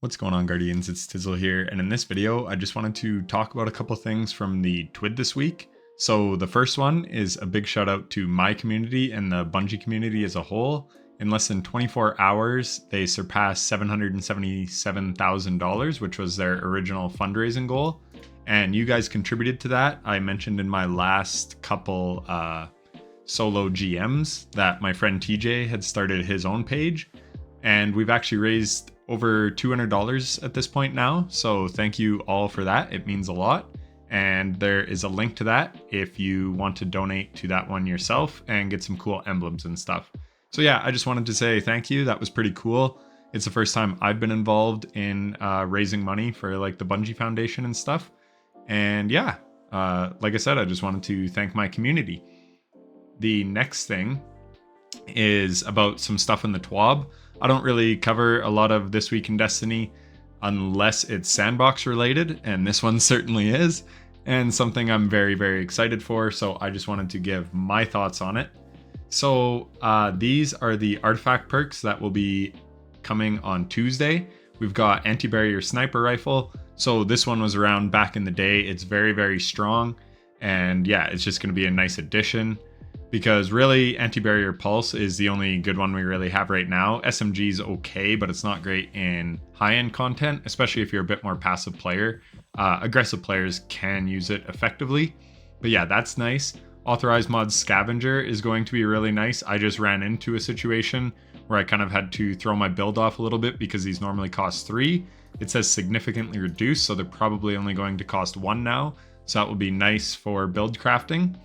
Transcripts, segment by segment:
What's going on, Guardians? It's Tizzle here, and in this video, I just wanted to talk about a couple things from the TWID this week. So the first one is a big shout out to my community and the Bungie community as a whole. In less than 24 hours, they surpassed $777,000, which was their original fundraising goal. And you guys contributed to that. I mentioned in my last couple solo GMs that my friend TJ had started his own page. And we've actually raised over $200 at this point now. So thank you all for that. It means a lot. And there is a link to that if you want to donate to that one yourself and get some cool emblems and stuff. So yeah, I just wanted to say thank you. That was pretty cool. It's the first time I've been involved in raising money for like the Bungie Foundation and stuff. And yeah, like I said, I just wanted to thank my community. The next thing is about some stuff in the TWID. I don't really cover a lot of This Week in Destiny unless it's Sandbox related, and this one certainly is, and something I'm very, very excited for, so I just wanted to give my thoughts on it. So these are the artifact perks that will be coming on Tuesday. We've got Anti-Barrier Sniper Rifle, so this one was around back in the day. It's very, very strong, and yeah, it's just going to be a nice addition. Because really, Anti-Barrier Pulse is the only good one we really have right now. SMG is okay, but it's not great in high-end content, especially if you're a bit more passive player. Aggressive players can use it effectively. But yeah, that's nice. Authorized Mod Scavenger is going to be really nice. I just ran into a situation where I kind of had to throw my build off a little bit because these normally cost 3. It says significantly reduced, so they're probably only going to cost 1 now. So that will be nice for build crafting.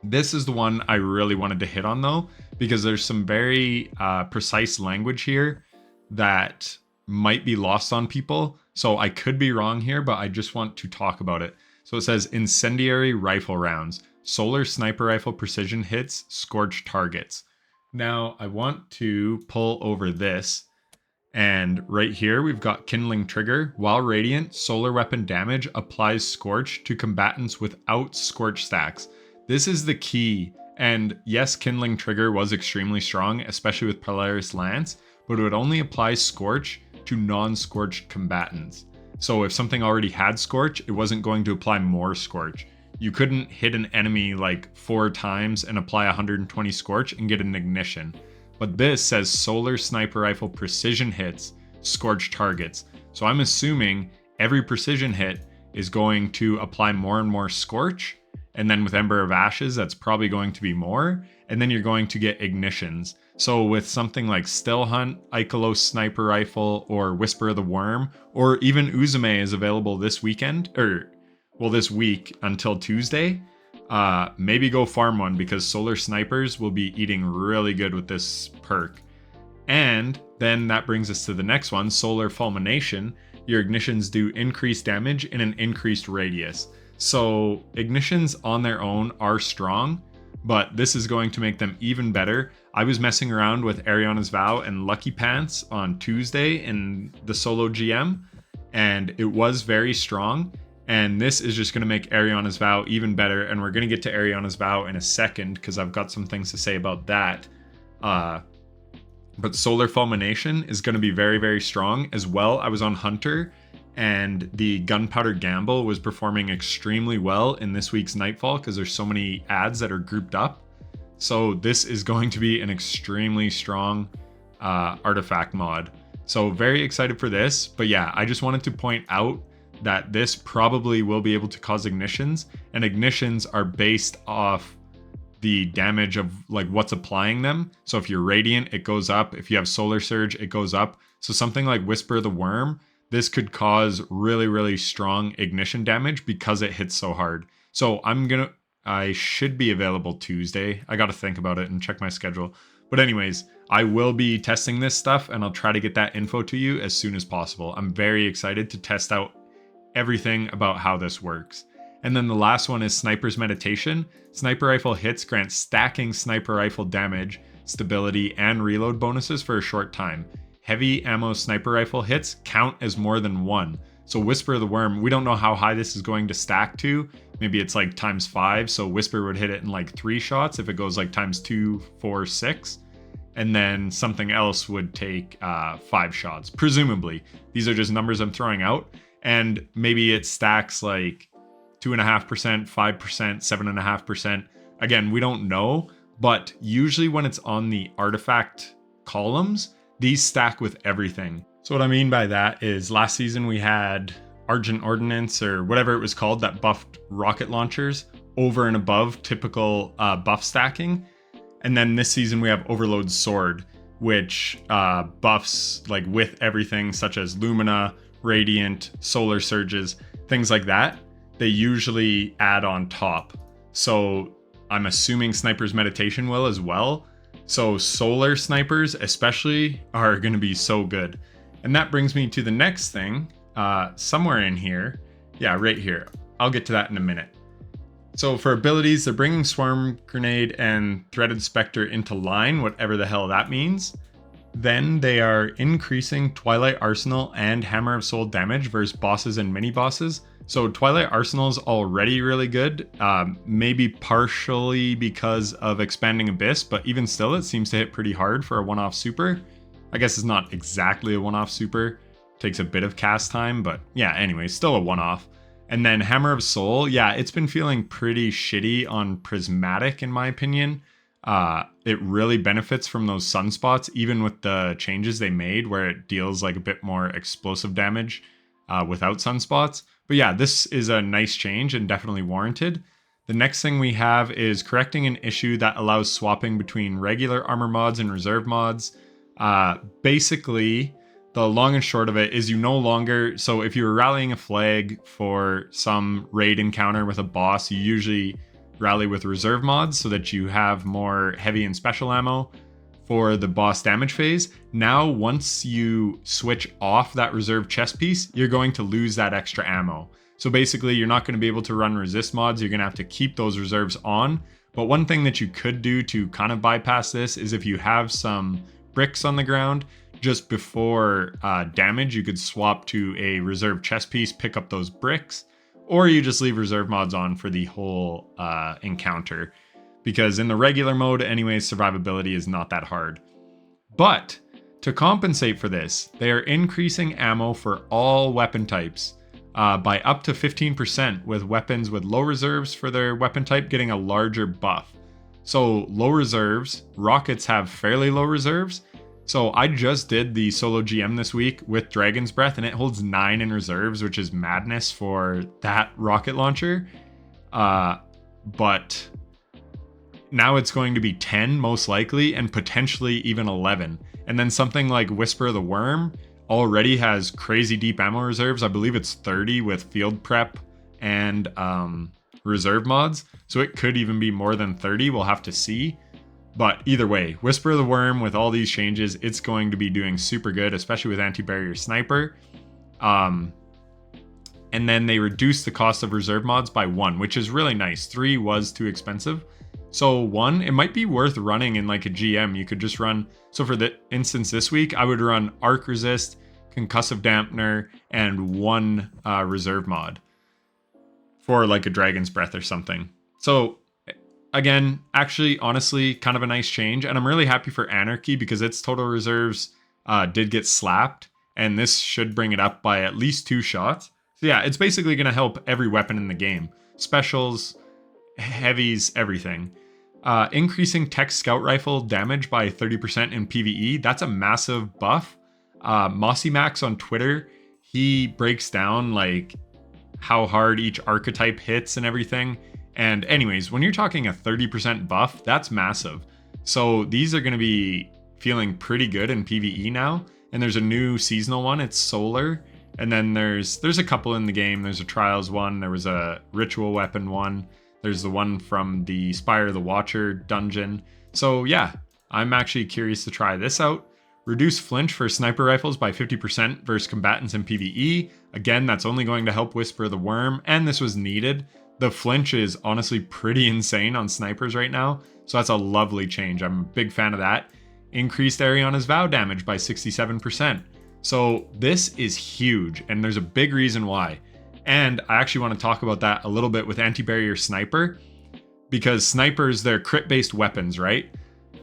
This is the one I really wanted to hit on though, because there's some very precise language here that might be lost on people. So I could be wrong here, but I just want to talk about it. So it says incendiary rifle rounds, solar sniper rifle precision hits, scorch targets. Now I want to pull over this, and right here we've got kindling trigger. While radiant, solar weapon damage applies scorch to combatants without scorch stacks. This is the key, and yes, Kindling Trigger was extremely strong, especially with Polaris Lance, but it would only apply Scorch to non-Scorched combatants. So if something already had Scorch, it wasn't going to apply more Scorch. You couldn't hit an enemy like 4 times and apply 120 Scorch and get an ignition. But this says Solar Sniper Rifle Precision Hits, Scorch Targets. So I'm assuming every precision hit is going to apply more and more Scorch. And then with Ember of Ashes, that's probably going to be more. And then you're going to get ignitions. So with something like Still Hunt, Ikelos Sniper Rifle, or Whisper of the Worm, or even Uzume is available this weekend, this week until Tuesday. Maybe go farm one because Solar Snipers will be eating really good with this perk. And then that brings us to the next one, Solar Fulmination. Your ignitions do increased damage in an increased radius. So ignitions on their own are strong, but this is going to make them even better. I was messing around with Ariana's Vow and Lucky Pants on Tuesday in the solo GM, and it was very strong. And this is just going to make Ariana's Vow even better. And we're going to get to Ariana's Vow in a second because I've got some things to say about that. But Solar Fulmination is going to be very, very strong as well. I was on Hunter, and the Gunpowder Gamble was performing extremely well in this week's Nightfall because there's so many ads that are grouped up. So this is going to be an extremely strong artifact mod. So very excited for this. But yeah, I just wanted to point out that this probably will be able to cause ignitions, and ignitions are based off the damage of like what's applying them. So if you're Radiant, it goes up. If you have Solar Surge, it goes up. So something like Whisper of the Worm, this could cause really, really strong ignition damage because it hits so hard. So I should be available Tuesday. I got to think about it and check my schedule. But anyways, I will be testing this stuff and I'll try to get that info to you as soon as possible. I'm very excited to test out everything about how this works. And then the last one is Sniper's Meditation. Sniper Rifle hits grant stacking sniper rifle damage, stability, and reload bonuses for a short time. Heavy ammo sniper rifle hits count as more than 1. So Whisper of the Worm, we don't know how high this is going to stack to. Maybe it's like times 5. So Whisper would hit it in like 3 shots if it goes like times 2, 4, 6. and then something else would take 5 shots. Presumably, these are just numbers I'm throwing out, and maybe it stacks like 2.5%, 5%, 7.5%. Again, we don't know, but usually when it's on the artifact columns, these stack with everything. So what I mean by that is last season we had Argent Ordnance or whatever it was called that buffed rocket launchers over and above typical buff stacking. And then this season we have Overload Sword, which buffs like with everything such as Lumina, Radiant, Solar Surges, things like that. They usually add on top. So I'm assuming Sniper's Meditation will as well. So Solar Snipers especially are going to be so good. And that brings me to the next thing, somewhere in here. Yeah, right here. I'll get to that in a minute. So for abilities, they're bringing Swarm Grenade and Threaded Spectre into line, whatever the hell that means. Then they are increasing Twilight Arsenal and Hammer of Soul damage versus bosses and mini-bosses. So Twilight Arsenal is already really good, maybe partially because of Expanding Abyss, but even still it seems to hit pretty hard for a one-off super. I guess it's not exactly a one-off super, takes a bit of cast time, but yeah, anyway, still a one-off. And then Hammer of Soul, yeah, it's been feeling pretty shitty on Prismatic in my opinion. It really benefits from those sunspots, even with the changes they made where it deals like a bit more explosive damage without sunspots. But yeah, this is a nice change and definitely warranted. The next thing we have is correcting an issue that allows swapping between regular armor mods and reserve mods. Basically, the long and short of it is you no longer, so if you were rallying a flag for some raid encounter with a boss, you usually rally with reserve mods so that you have more heavy and special ammo for the boss damage phase. Now, once you switch off that reserve chest piece, you're going to lose that extra ammo. So basically, you're not going to be able to run resist mods. You're going to have to keep those reserves on. But one thing that you could do to kind of bypass this is if you have some bricks on the ground, just before damage, you could swap to a reserve chest piece, pick up those bricks, or you just leave reserve mods on for the whole encounter. Because in the regular mode, anyways, survivability is not that hard. But to compensate for this, they are increasing ammo for all weapon types by up to 15%, with weapons with low reserves for their weapon type getting a larger buff. So low reserves, rockets have fairly low reserves. So I just did the solo GM this week with Dragon's Breath and it holds 9 in reserves, which is madness for that rocket launcher. But now it's going to be 10 most likely and potentially even 11. And then something like Whisper of the Worm already has crazy deep ammo reserves. I believe it's 30 with field prep and reserve mods. So it could even be more than 30. We'll have to see. But either way, Whisper of the Worm with all these changes, it's going to be doing super good, especially with Anti-Barrier Sniper. And then they reduced the cost of reserve mods by 1, which is really nice. 3 was too expensive. So 1, it might be worth running in like a GM. You could just run, so for the instance this week, I would run Arc Resist, Concussive Dampener, and 1 reserve mod for like a Dragon's Breath or something. So again, actually, honestly, kind of a nice change. And I'm really happy for Anarchy because its total reserves did get slapped. And this should bring it up by at least 2 shots. So yeah, it's basically going to help every weapon in the game. Specials, heavies, everything. Increasing Tech Scout Rifle damage by 30% in PvE. That's a massive buff. Mossy Max on Twitter, he breaks down like how hard each archetype hits and everything. And anyways, when you're talking a 30% buff, that's massive. So these are going to be feeling pretty good in PvE now. And there's a new seasonal one, it's Solar. And then there's a couple in the game. There's a Trials one, there was a Ritual Weapon one. There's the one from the Spire of the Watcher dungeon. So yeah, I'm actually curious to try this out. Reduce flinch for sniper rifles by 50% versus combatants in PvE. Again, that's only going to help Whisper the Worm, and this was needed. The flinch is honestly pretty insane on snipers right now, so that's a lovely change. I'm a big fan of that. Increased Ariana's Vow damage by 67%. So this is huge, and there's a big reason why. And I actually want to talk about that a little bit with Anti-Barrier Sniper, because snipers, they're crit-based weapons, right?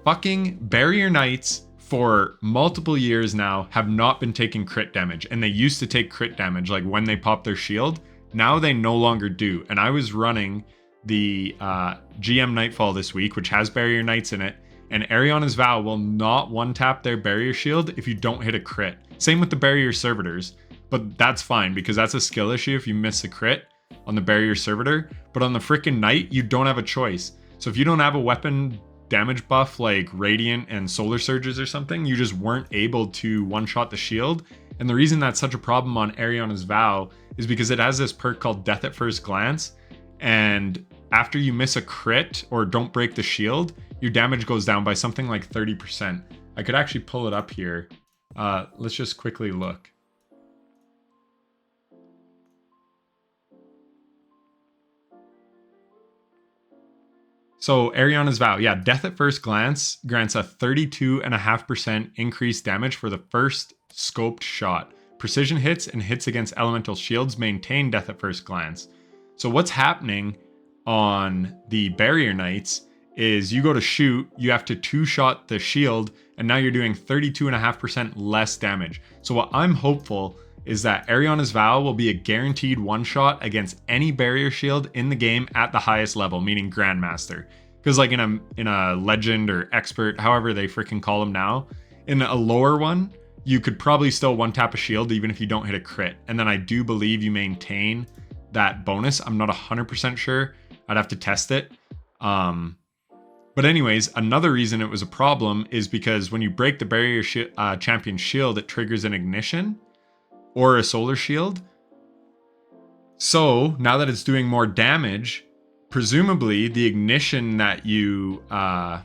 fucking barrier knights for multiple years now have not been taking crit damage, and they used to take crit damage like when they pop their shield. Now they no longer do. And I was running the GM Nightfall this week, which has barrier knights in it, and Ariana's Vow will not one tap their barrier shield if you don't hit a crit. Same with the barrier servitors, but that's fine because that's a skill issue if you miss a crit on the barrier servitor. But on the freaking knight, you don't have a choice. So if you don't have a weapon damage buff like Radiant and Solar Surges or something, you just weren't able to one-shot the shield. And the reason that's such a problem on Ariana's Vow is because it has this perk called Death at First Glance, and after you miss a crit or don't break the shield, your damage goes down by something like 30%. I could actually pull it up here. Let's just quickly look. So Ariana's Vow, yeah, Death at First Glance grants a 32.5% increased damage for the first scoped shot. Precision hits and hits against elemental shields maintain Death at First Glance. So what's happening on the barrier knights is you go to shoot, you have to two-shot the shield, and now you're doing 32.5% less damage. So what I'm hopeful is that Ariana's Vow will be a guaranteed one-shot against any barrier shield in the game at the highest level, meaning Grandmaster. Because like in a Legend or Expert, however they freaking call them now, in a lower one, you could probably still one-tap a shield even if you don't hit a crit. And then I do believe you maintain that bonus. I'm not 100% sure. I'd have to test it. But anyways, another reason it was a problem is because when you break the barrier champion shield, it triggers an ignition or a solar shield. So now that it's doing more damage, presumably the ignition that you, the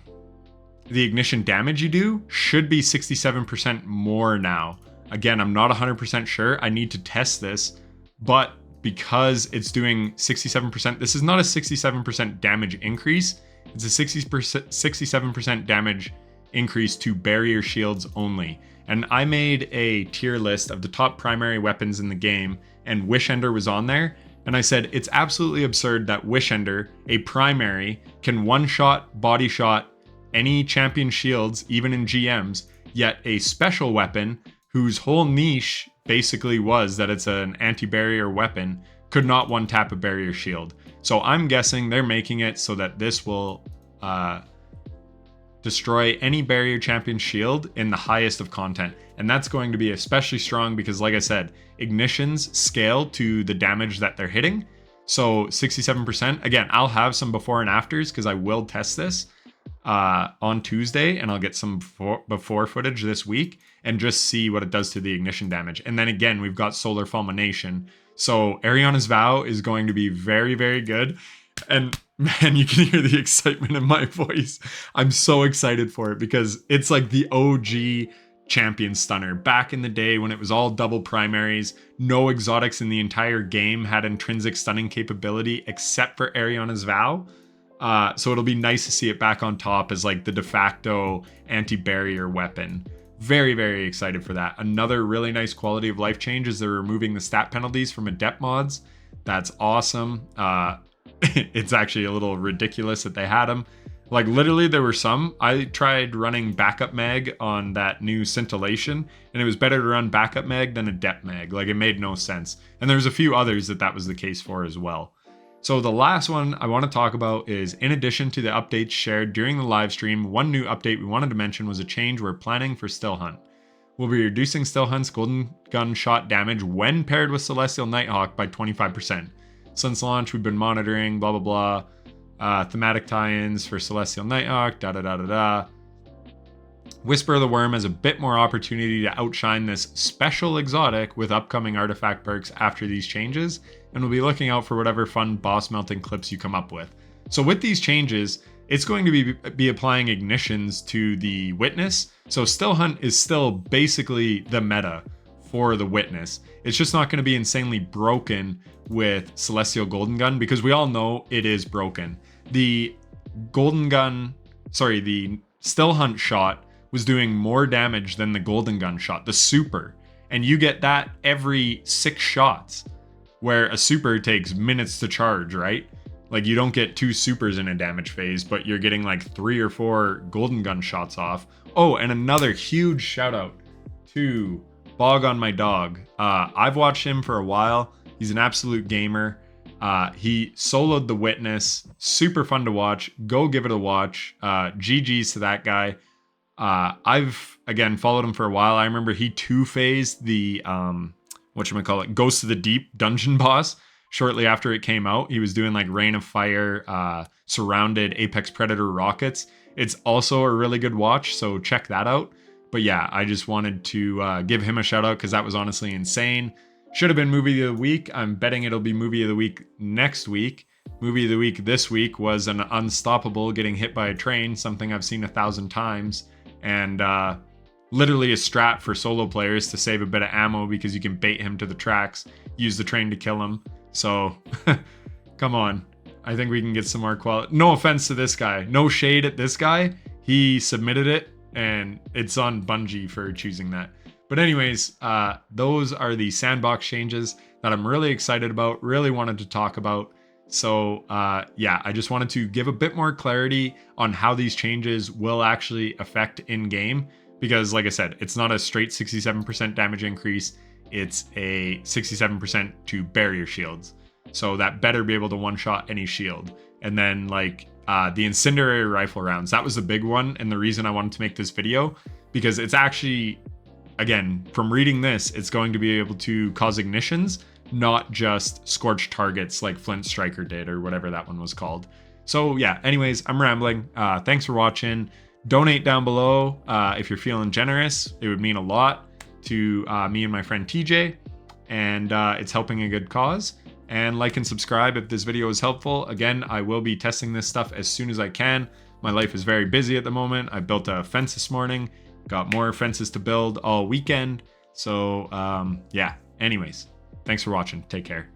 ignition damage you do should be 67% more now. Again, I'm not 100% sure. I need to test this, but because it's doing 67%, this is not a 67% damage increase. It's a 67% damage increase to barrier shields only. And I made a tier list of the top primary weapons in the game, and Wishender was on there. And I said, it's absolutely absurd that Wishender, a primary, can one-shot, body shot any champion shields, even in GMs, yet a special weapon whose whole niche basically was that it's an anti-barrier weapon could not one-tap a barrier shield. So I'm guessing they're making it so that this will destroy any barrier champion shield in the highest of content. And that's going to be especially strong because, like I said, ignitions scale to the damage that they're hitting. So 67%, again, I'll have some before and afters because I will test this on Tuesday, and I'll get some before footage this week and just see what it does to the ignition damage. And then again, we've got Solar Fulmination. So Ariana's Vow is going to be very, very good. And man, you can hear the excitement in my voice. I'm so excited for it because it's like the OG champion stunner. Back in the day when it was all double primaries, no exotics in the entire game had intrinsic stunning capability except for Ariana's Vow. So it'll be nice to see it back on top as like the de facto anti-barrier weapon. Very, very excited for that. Another really nice quality of life change is they're removing the stat penalties from Adept mods. That's awesome. It's actually a little ridiculous that they had them. Like literally there were some. I tried running backup mag on that new scintillation, and it was better to run backup mag than Adept mag. Like it made no sense. And there's a few others that was the case for as well. So the last one I want to talk about is, in addition to the updates shared during the live stream, one new update we wanted to mention was a change we're planning for Still Hunt. We'll be reducing Still Hunt's golden gun shot damage when paired with Celestial Nighthawk by 25%. Since launch, we've been monitoring blah blah blah, thematic tie-ins for Celestial Nighthawk, da da da da da. Whisper of the Worm has a bit more opportunity to outshine this special exotic with upcoming artifact perks after these changes, and we'll be looking out for whatever fun boss melting clips you come up with. So with these changes, it's going to be applying ignitions to the Witness. So Still Hunt is still basically the meta for the Witness. It's just not going to be insanely broken with Celestial Golden Gun because we all know it is broken. The Still Hunt shot was doing more damage than the Golden Gun shot, the super. And you get that every 6 shots, where a super takes minutes to charge, right? Like, you don't get 2 supers in a damage phase, but you're getting like 3 or 4 golden gun shots off. Oh, and another huge shout out to Bog on My Dog. I've watched him for a while. He's an absolute gamer. He soloed The Witness. Super fun to watch. Go give it a watch. GG's to that guy. I've, again, followed him for a while. I remember he 2-phased the, whatchamacallit, Ghost of the Deep dungeon boss shortly after it came out. He was doing like Rain of Fire, surrounded Apex Predator rockets. It's also a really good watch, so check that out. But yeah, I just wanted to give him a shout out because that was honestly insane. Should have been movie of the week. I'm betting it'll be movie of the week next week. Movie of the week this week was an Unstoppable getting hit by a train, something I've seen 1,000 times. And literally a strat for solo players to save a bit of ammo because you can bait him to the tracks, use the train to kill him. So, come on. I think we can get some more quality. No offense to this guy. No shade at this guy. He submitted it, and it's on Bungie for choosing that. But anyways, those are the Sandbox changes that I'm really excited about, really wanted to talk about. So, yeah, I just wanted to give a bit more clarity on how these changes will actually affect in-game. Because, like I said, it's not a straight 67% damage increase. It's a 67% to barrier shields. So that better be able to one-shot any shield. And then, like, the incendiary rifle rounds, that was the big one. And the reason I wanted to make this video, because it's actually, again, from reading this, it's going to be able to cause ignitions, not just scorched targets like Flint Striker did or whatever that one was called. So yeah, anyways, I'm rambling. Thanks for watching. Donate down below if you're feeling generous. It would mean a lot to me and my friend TJ, and it's helping a good cause. And like and subscribe if this video is helpful. Again, I will be testing this stuff as soon as I can. My life is very busy at the moment. I built a fence this morning, got more fences to build all weekend. So yeah, anyways, thanks for watching. Take care.